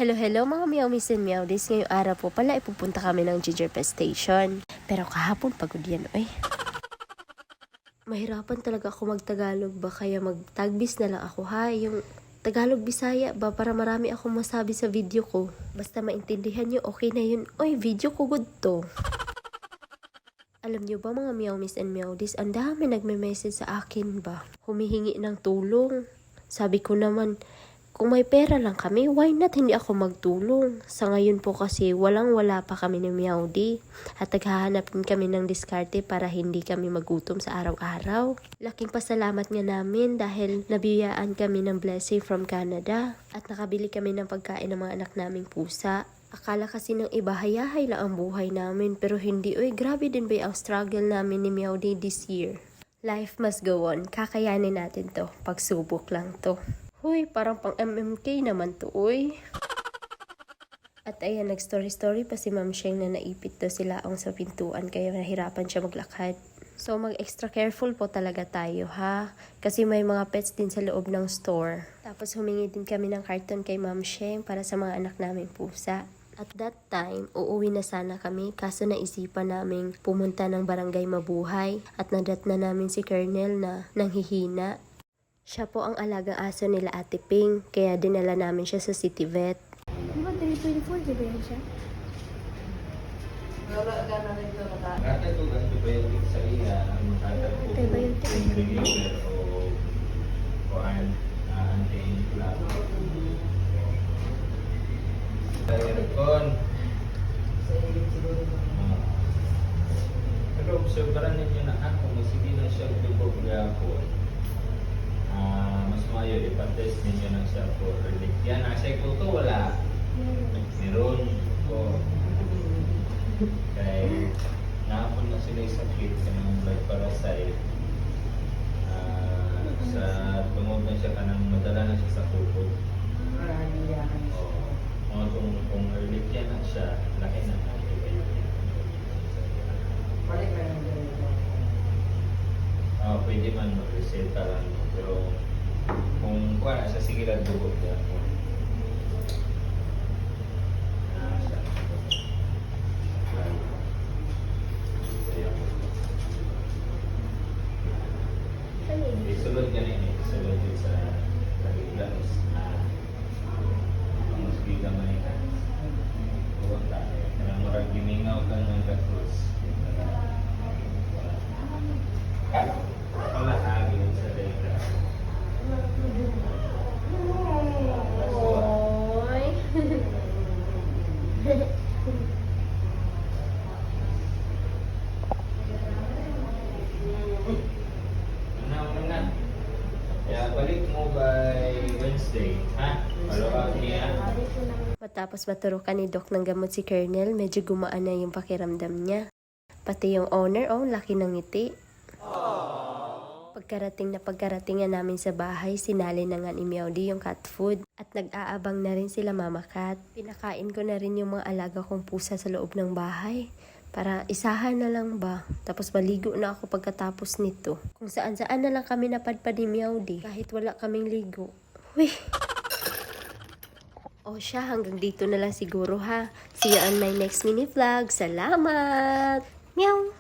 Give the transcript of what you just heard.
Hello mga Meowmies and Meowdies. Ngayong araw po pala ipupunta kami ng Ginger Pest Station. Pero kahapon pagod yan, oy. Mahirapan talaga ako magtagalog ba kaya magtagbis na lang ako ha. Yung Tagalog Bisaya ba para marami akong masabi sa video ko. Basta maintindihan nyo, okay na yun. Oy, video ko good to. Alam nyo ba mga Meowmies and Meowdies, ang dami nagme-message sa akin ba. Humihingi ng tulong. Sabi ko naman, kung may pera lang kami, why not hindi ako magtulong? Sa ngayon po kasi walang-wala pa kami ni Meowdy at naghahanap din kami ng diskarte para hindi kami magutom sa araw-araw. Laking pasalamat nga namin dahil nabiyaan kami ng blessing from Canada at nakabili kami ng pagkain ng mga anak naming pusa. Akala kasi ng iba hayahay lang ang buhay namin pero hindi. Uy, grabe din ba ang struggle namin ni Meowdy this year? Life must go on. Kakayanin natin to. Pagsubok lang to. Huy, parang pang MMK naman to, uy. At ayan, nag-story-story pa si Ma'am Sheng na naipit daw sila ang sa pintuan kaya nahirapan siya maglakad. So, mag-extra careful po talaga tayo, ha? Kasi may mga pets din sa loob ng store. Tapos humingi din kami ng karton kay Ma'am Sheng para sa mga anak naming pusa. At that time, uuwi na sana kami kaso naisipan naming pumunta ng Barangay Mabuhay at nadat na namin si Colonel na nanghihina. Siya po ang alagang aso nila Ate Ping, kaya dinala namin siya sa City Vet. Di ba 324, di ba yan siya? Kata tu antibiotik saya, kata tu inhibitor o anti-inflammatory. Aircon. Pero obserbaran ninyo na ako, sige na siya dubog gapon. Mas mayo ipatest ninyo ng siya for relief. Yan, nasa ko to wala. Meron ko. Kaya naapon na sila yung sakit sa mga blood parasite. Sa tungod na siya kanang madala na siya sa kupot. Kung relief yan na siya, laki na antibiotic. Pwede man mag-reseta lang. Pero kung kuha na siya, sige lang dugot niya. Isulod niya na ini. Isulod din sa lagigas. Ang mas bigang na ito. Huwag tayo. Kaya marag gimingaw ka ng gatos. Wala hagi sa data. Oy. Una. Kaya balik mo by Wednesday, ha? Follow up niya. Matapos maturukan ni Doc ng gamot si Colonel, medyo gumaan na yung pakiramdam niya. Pati yung owner, laki ng ngiti. Pagkarating namin sa bahay, sinali na nga ni Meowdy yung cat food at nag-aabang na rin sila Mama Cat. Pinakain ko na rin yung mga alaga kong pusa sa loob ng bahay para isahan na lang ba. Tapos maligo na ako pagkatapos nito. Kung saan-saan na lang kami napadpad ni Meowdy kahit wala kaming ligo. Wih! O siya, hanggang dito na lang siguro ha. See you on my next mini vlog. Salamat! Meow!